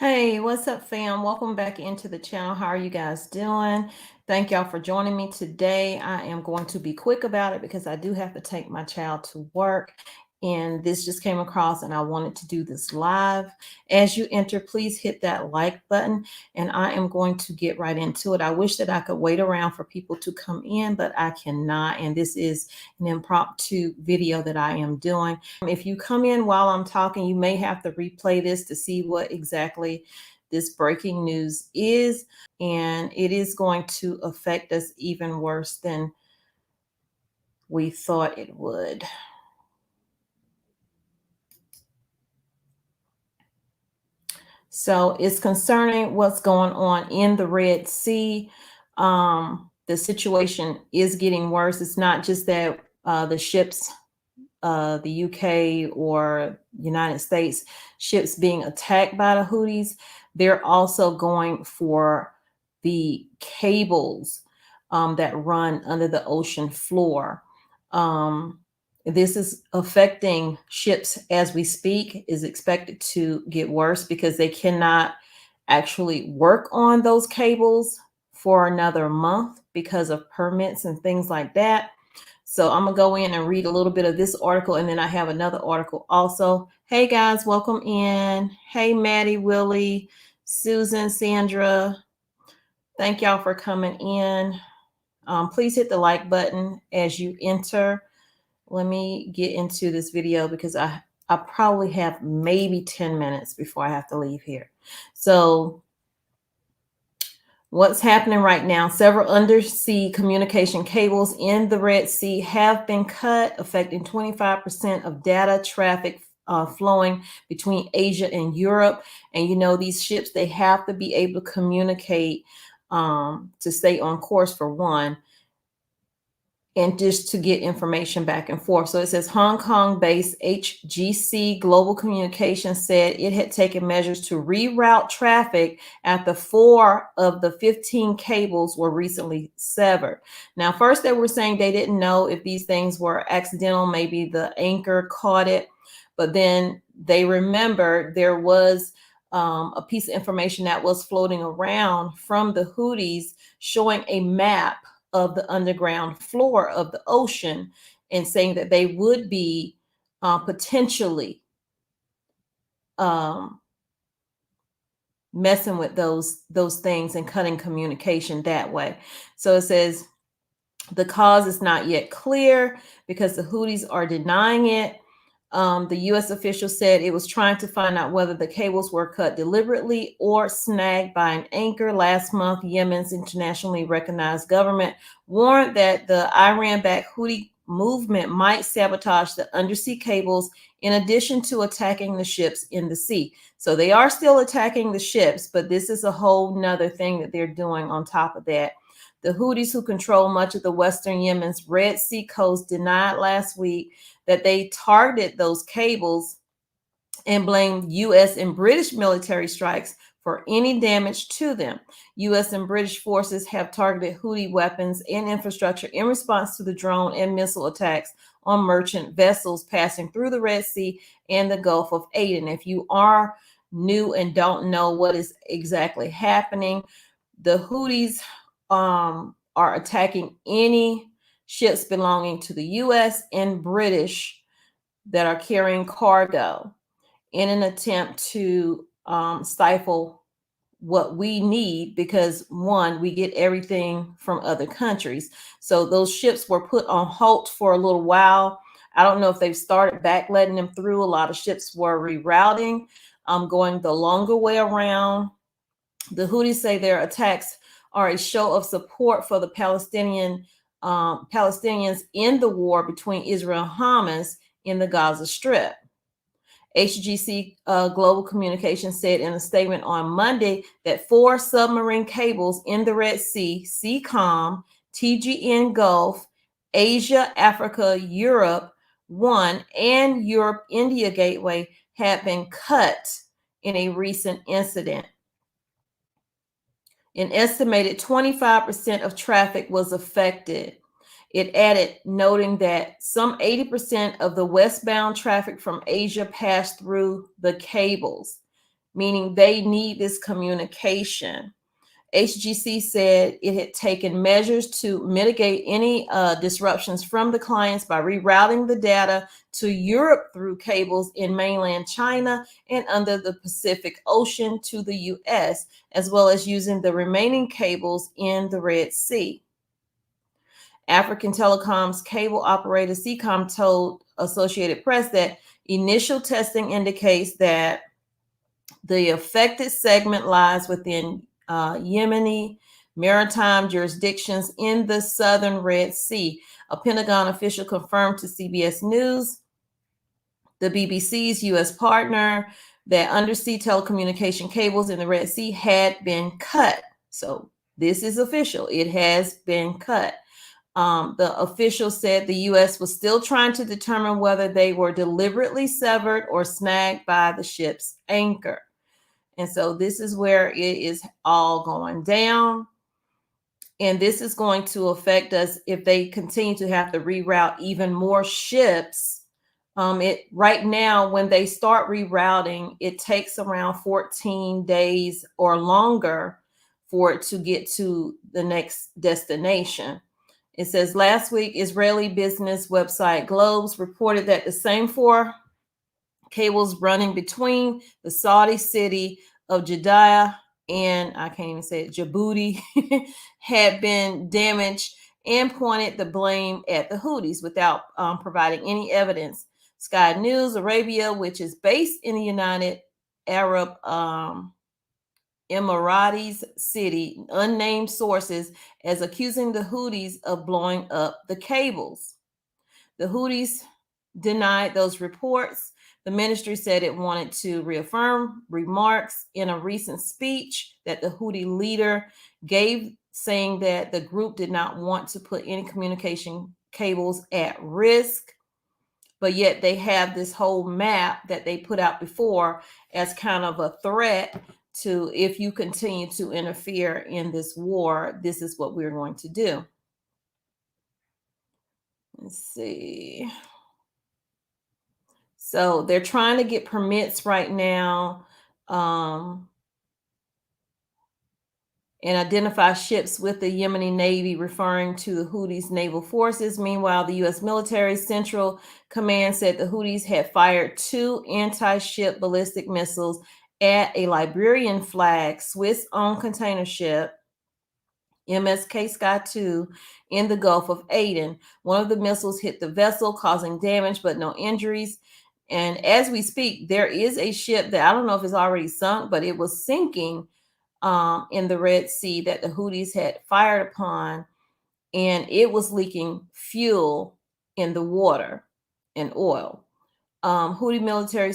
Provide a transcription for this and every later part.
Hey, what's up, fam? Welcome back into the channel. How are you guys doing? Thank y'all for joining me today. I am going to be quick about it because I do have to take my child to work. And this just came across, and I wanted to do this live. As you enter, please hit that like button, and I am going to get right into it. I wish that I could wait around for people to come in, but I cannot. And this is an impromptu video that I am doing. If you come in while I'm talking, you may have to replay this to see what exactly this breaking news is, and it is going to affect us even worse than we thought it would. So it's concerning what's going on in the Red Sea. The situation is getting worse. It's not just that the ships, the UK or United States ships being attacked by the Houthis. They're also going for the cables that run under the ocean floor. This is affecting ships as we speak, is expected to get worse because they cannot actually work on those cables for another month because of permits and things like that. So I'm gonna go in and read a little bit of this article, and then I have another article also. Hey guys, welcome in. Hey Maddie, Willie, Susan, Sandra, thank y'all for coming in. Please hit the like button as you enter. Let me get into this video because I probably have maybe 10 minutes before I have to leave here. So what's happening right now? Several undersea communication cables in the Red Sea have been cut, affecting 25% of data traffic flowing between Asia and Europe. And you know, these ships, they have to be able to communicate to stay on course, for one, and just to get information back and forth. So it says Hong Kong-based HGC Global Communications said it had taken measures to reroute traffic after 4 of the 15 cables were recently severed. Now, first they were saying they didn't know if these things were accidental, maybe the anchor caught it, but then they remembered there was a piece of information that was floating around from the Houthis showing a map of the underground floor of the ocean and saying that they would be potentially messing with those things and cutting communication that way. So it says the cause is not yet clear because the Houthis are denying it. The U.S. official said it was trying to find out whether the cables were cut deliberately or snagged by an anchor. Last month, Yemen's internationally recognized government warned that the Iran-backed Houthi movement might sabotage the undersea cables in addition to attacking the ships in the sea. So they are still attacking the ships, but this is a whole nother thing that they're doing on top of that. The Houthis, who control much of the western Yemen's Red Sea coast, denied last week that they targeted those cables and blamed U.S. and British military strikes for any damage to them. U.S. and British forces have targeted Houthi weapons and infrastructure in response to the drone and missile attacks on merchant vessels passing through the Red Sea and the Gulf of Aden. If you are new and don't know what is exactly happening, the Houthis are attacking any ships belonging to the U.S. and British that are carrying cargo in an attempt to stifle what we need, because one, we get everything from other countries. So those ships were put on halt for a little while. I don't know if they've started back letting them through. A lot of ships were rerouting, going the longer way around. The Houthis say their attacks are a show of support for the Palestinians in the war between Israel and Hamas in the Gaza Strip. HGC Global Communications said in a statement on Monday that 4 submarine cables in the Red Sea, CCOM, TGN Gulf, Asia, Africa, Europe 1, and Europe India Gateway had been cut in a recent incident. An estimated 25% of traffic was affected. It added, noting that some 80% of the westbound traffic from Asia passed through the cables. meaning they need this communication. HGC said it had taken measures to mitigate any disruptions from the clients by rerouting the data to Europe through cables in mainland China and under the Pacific Ocean to the US, as well as using the remaining cables in the Red Sea. African Telecom's cable operator Seacom told Associated Press that initial testing indicates that the affected segment lies within Yemeni maritime jurisdictions in the southern Red Sea. A Pentagon official confirmed to CBS News, the BBC's U.S. partner, that undersea telecommunication cables in the Red Sea had been cut. So this is official. It has been cut. The official said the U.S. was still trying to determine whether they were deliberately severed or snagged by the ship's anchor. And so this is where it is all going down. And this is going to affect us if they continue to have to reroute even more ships. Right now, when they start rerouting, it takes around 14 days or longer for it to get to the next destination. It says last week, Israeli business website Globes reported that the same four cables running between the Saudi city of Jeddah and I can't even say it, Djibouti had been damaged and pointed the blame at the Houthis without providing any evidence. Sky News Arabia, which is based in the United Arab Emirates city, unnamed sources, as accusing the Houthis of blowing up the cables. The Houthis denied those reports. The ministry said it wanted to reaffirm remarks in a recent speech that the Houthi leader gave, saying that the group did not want to put any communication cables at risk. But yet they have this whole map that they put out before as kind of a threat to, if you continue to interfere in this war, this is what we're going to do. Let's see. So they're trying to get permits right now and identify ships with the Yemeni Navy, referring to the Houthis' naval forces. Meanwhile, the U.S. military Central Command said the Houthis had fired 2 anti-ship ballistic missiles at a Liberian flag Swiss-owned container ship, MSK Sky 2, in the Gulf of Aden. One of the missiles hit the vessel, causing damage but no injuries. And as we speak, there is a ship that I don't know if it's already sunk, but it was sinking in the Red Sea that the Houthis had fired upon, and it was leaking fuel in the water and oil. Houthi military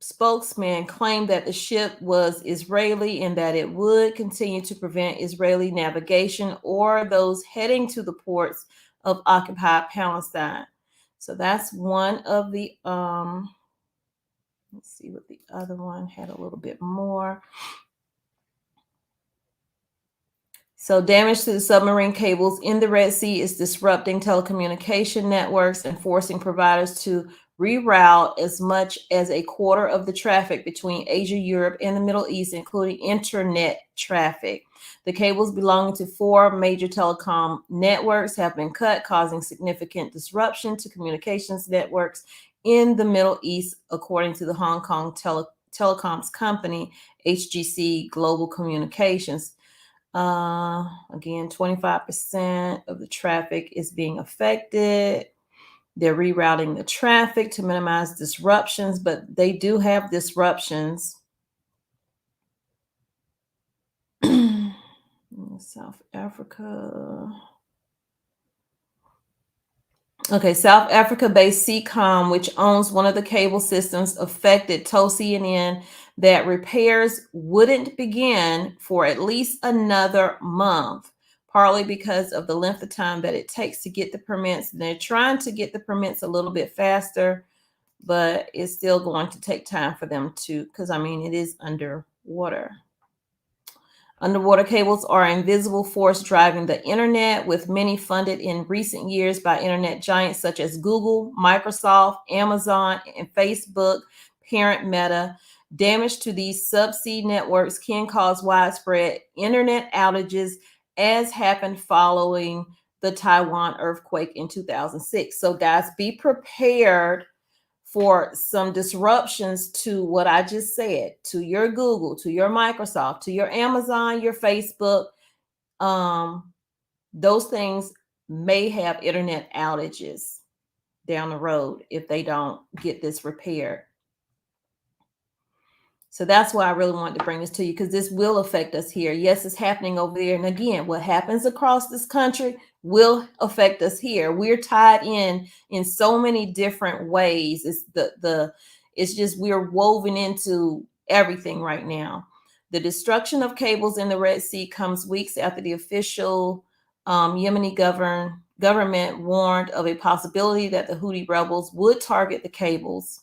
spokesman claimed that the ship was Israeli and that it would continue to prevent Israeli navigation or those heading to the ports of occupied Palestine. So that's one of the, let's see what the other one had a little bit more. So damage to the submarine cables in the Red Sea is disrupting telecommunication networks and forcing providers to reroute as much as a quarter of the traffic between Asia, Europe, and the Middle East, including internet traffic. The cables belonging to 4 major telecom networks have been cut, causing significant disruption to communications networks in the Middle East, according to the Hong Kong telecoms company, HGC Global Communications. Again, 25% of the traffic is being affected. They're rerouting the traffic to minimize disruptions, but they do have disruptions. South Africa. Okay, South Africa-based Seacom, which owns one of the cable systems affected, told CNN that repairs wouldn't begin for at least another month, partly because of the length of time that it takes to get the permits. And they're trying to get the permits a little bit faster, but it's still going to take time for them to, because I mean, it is underwater. Underwater cables are an invisible force driving the internet, with many funded in recent years by internet giants such as Google, Microsoft, Amazon, and Facebook parent Meta. Damage to these subsea networks can cause widespread internet outages, as happened following the Taiwan earthquake in 2006. So, guys, be prepared for some disruptions to what I just said, to your Google, to your Microsoft, to your Amazon, your Facebook. Those things may have internet outages down the road if they don't get this repaired. So that's why I really wanted to bring this to you, because this will affect us here. Yes, it's happening over there. And again, what happens across this country will affect us here. We're tied in so many different ways. It's just we're woven into everything right now. The destruction of cables in the Red Sea comes weeks after the official Yemeni government warned of a possibility that the Houthi rebels would target the cables,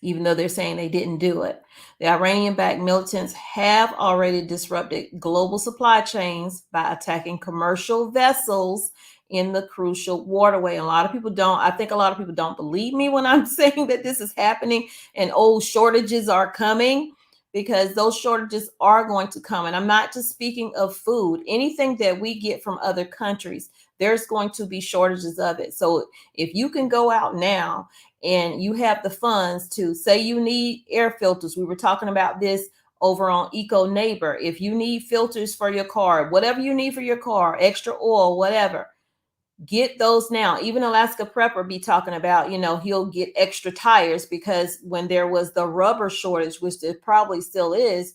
even though they're saying they didn't do it. The Iranian-backed militants have already disrupted global supply chains by attacking commercial vessels in the crucial waterway. A lot of people I think a lot of people don't believe me when I'm saying that this is happening and shortages are coming, because those shortages are going to come. And I'm not just speaking of food. Anything that we get from other countries, there's going to be shortages of it. So if you can go out now and you have the funds to, say you need air filters. We were talking about this over on Eco Neighbor. If you need filters for your car, whatever you need for your car, extra oil, whatever, get those now. Even Alaska Prepper be talking about, he'll get extra tires, because when there was the rubber shortage, which there probably still is,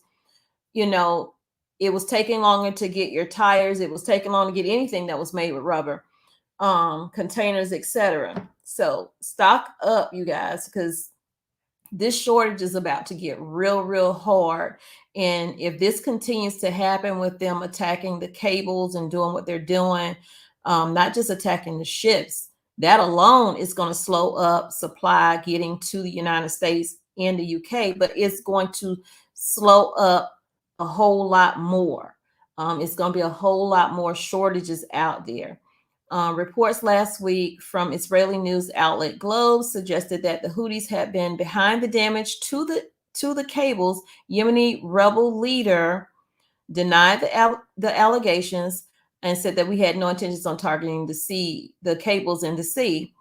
it was taking longer to get your tires. It was taking longer to get anything that was made with rubber, containers, etc. So stock up, you guys, because this shortage is about to get real hard. And if this continues to happen with them attacking the cables and doing what they're doing, not just attacking the ships, that alone is going to slow up supply getting to the United States and the UK, but it's going to slow up a whole lot more. It's going to be a whole lot more shortages out there. Reports last week from Israeli news outlet Globe suggested that the Houthis had been behind the damage to the cables. Yemeni rebel leader denied the allegations and said that we had no intentions on targeting the cables in the sea.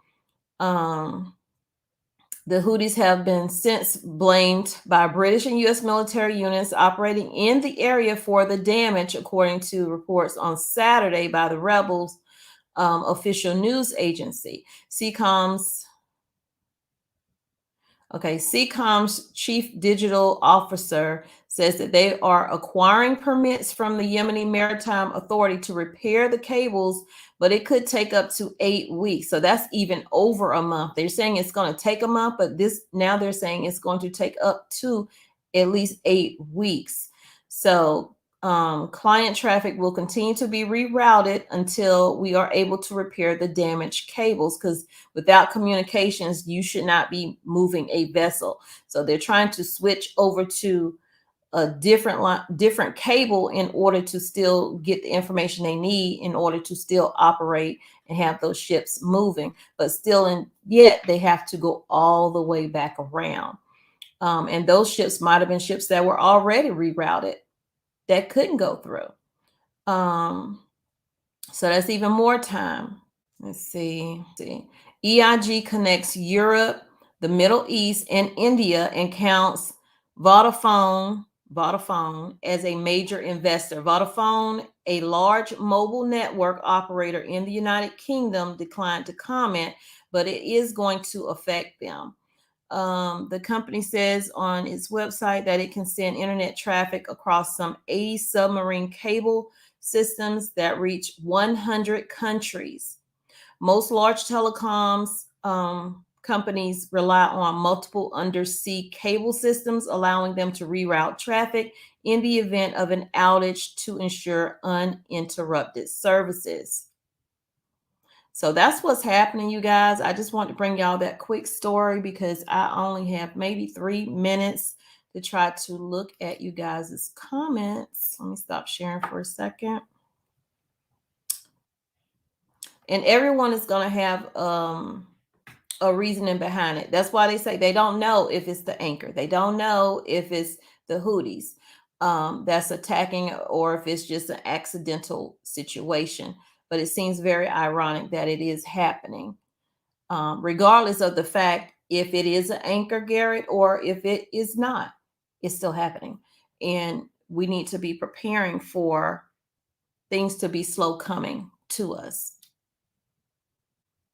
The Houthis have been since blamed by British and U.S. military units operating in the area for the damage, according to reports on Saturday by the rebels' official news agency. CCOM's chief digital officer says that they are acquiring permits from the Yemeni Maritime Authority to repair the cables, but it could take up to 8 weeks. So that's even over a month. They're saying it's going to take a month, but now they're saying it's going to take up to at least 8 weeks. So client traffic will continue to be rerouted until we are able to repair the damaged cables, because without communications, you should not be moving a vessel. So they're trying to switch over to a different cable in order to still get the information they need in order to still operate and have those ships moving, but yet they have to go all the way back around. And those ships might have been ships that were already rerouted that couldn't go through. So that's even more time. Let's see. EIG connects Europe, the Middle East, and India, and counts Vodafone as a major investor. Vodafone, a large mobile network operator in the United Kingdom, declined to comment, but it is going to affect them. The company says on its website that it can send internet traffic across some 80 submarine cable systems that reach 100 countries. Most large telecoms companies rely on multiple undersea cable systems, allowing them to reroute traffic in the event of an outage to ensure uninterrupted services. So that's what's happening, you guys. I just want to bring y'all that quick story because I only have maybe 3 minutes to try to look at you guys' comments. Let me stop sharing for a second. And everyone is going to have a reasoning behind it. That's why they say they don't know if it's the anchor. They don't know if it's the Houthis that's attacking, or if it's just an accidental situation. But it seems very ironic that it is happening, regardless of the fact if it is an anchor, Garrett, or if it is not. It's still happening, and we need to be preparing for things to be slow coming to us.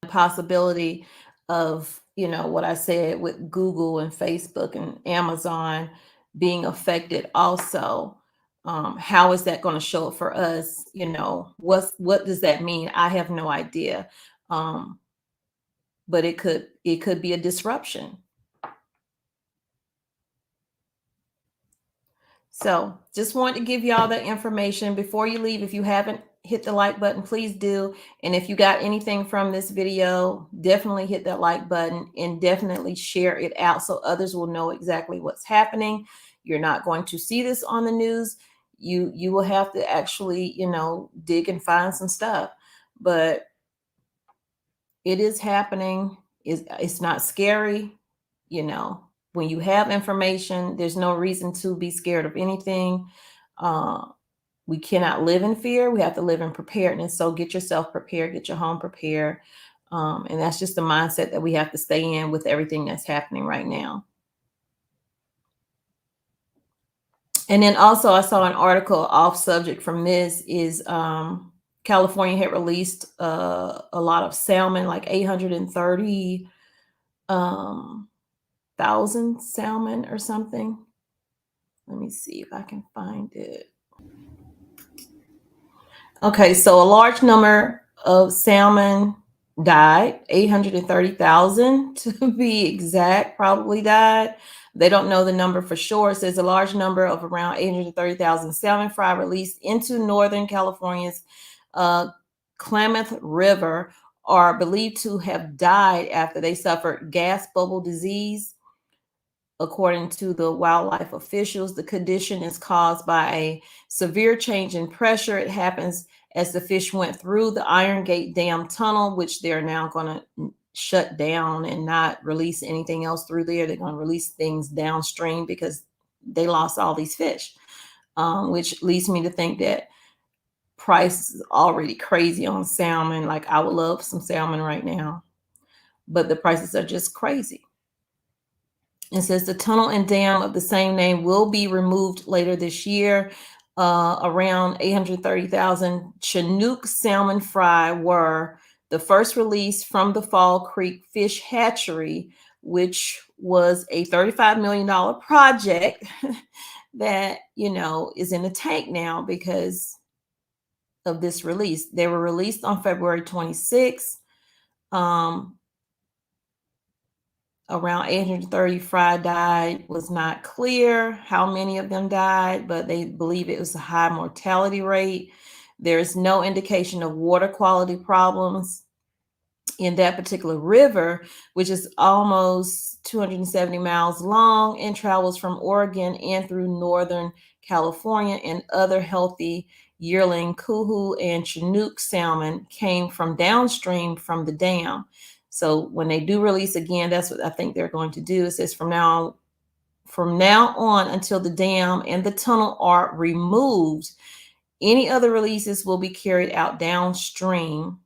The possibility of, what I said with Google and Facebook and Amazon being affected also. How is that going to show up for us? What does that mean? I have no idea. But it could be a disruption. So just wanted to give y'all that information before you leave. If you haven't hit the like button, please do. And if you got anything from this video, definitely hit that like button and definitely share it out so others will know exactly what's happening. You're not going to see this on the news. You will have to actually, dig and find some stuff. But it is happening. It's not scary. When you have information, there's no reason to be scared of anything. We cannot live in fear. We have to live in preparedness. So get yourself prepared, get your home prepared. And that's just the mindset that we have to stay in with everything that's happening right now. And then also I saw an article off subject from this is California had released a lot of salmon, like 830 thousand salmon or something. Let me see if I can find it. Okay, so a large number of salmon died, 830,000 to be exact, probably died. They don't know the number for sure. It says a large number of around 830,000 salmon fry released into Northern California's Klamath River are believed to have died after they suffered gas bubble disease. According to the wildlife officials, the condition is caused by a severe change in pressure. It happens as the fish went through the Iron Gate Dam tunnel, which they're now going to shut down and not release anything else through there. They're going to release things downstream because they lost all these fish, which leads me to think that price is already crazy on salmon. Like, I would love some salmon right now, but the prices are just crazy. It says the tunnel and dam of the same name will be removed later this year. Around 830,000 Chinook salmon fry were the first release from the Fall Creek Fish Hatchery, which was a $35 million project that, is in the tank now because of this release. They were released on February 26th. Around 830 fry died. Was not clear how many of them died, but they believe it was a high mortality rate. There's no indication of water quality problems in that particular river, which is almost 270 miles long and travels from Oregon and through Northern California. And other healthy yearling Kuhu and Chinook salmon came from downstream from the dam. So when they do release again, that's what I think they're going to do. It says from now on until the dam and the tunnel are removed, any other releases will be carried out downstream.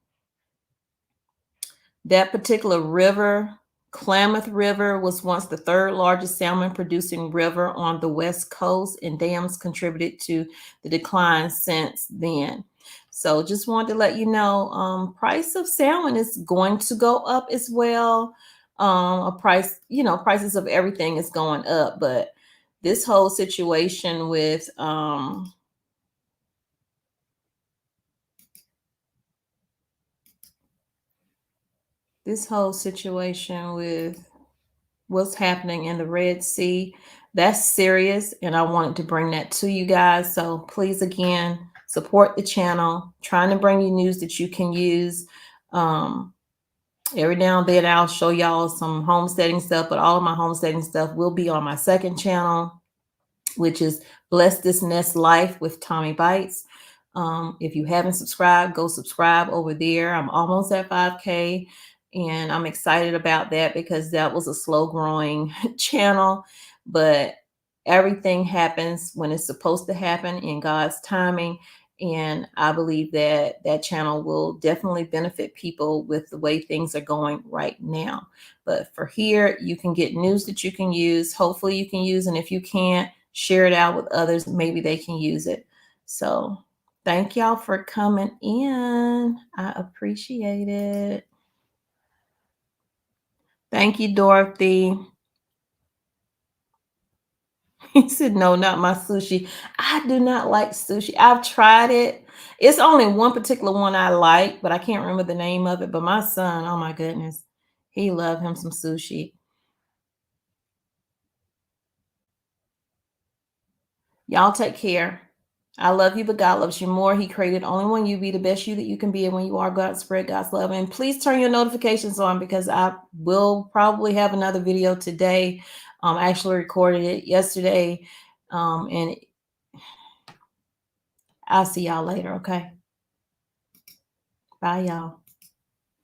That particular river, Klamath River, was once the third largest salmon producing river on the West Coast, and dams contributed to the decline since then. So just wanted to let you know, price of salmon is going to go up as well. Prices of everything is going up, but this whole situation with what's happening in the Red Sea, that's serious, and I wanted to bring that to you guys. So please, again, support the channel, trying to bring you news that you can use. Every now and then I'll show y'all some homesteading stuff, but all of my homesteading stuff will be on my second channel, which is Bless This Nest Life with Tommy Bites. If you haven't subscribed, go subscribe over there. I'm almost at 5K. And I'm excited about that because that was a slow growing channel, but everything happens when it's supposed to happen in God's timing. And I believe that that channel will definitely benefit people with the way things are going right now. But for here, you can get news that you can use. Hopefully, you can use. And if you can't, share it out with others. Maybe they can use it. So, thank y'all for coming in. I appreciate it. Thank you, Dorothy. He said, no, not my sushi. I do not like sushi. I've tried it. It's only one particular one I like, but I can't remember the name of it. But my son, oh my goodness, he loved him some sushi. Y'all take care. I love you, but God loves you more. He created only one you. Be the best you that you can be. And when you are, God, spread God's love. And please turn your notifications on because I will probably have another video today. I actually recorded it yesterday. And I'll see y'all later. Okay. Bye, y'all.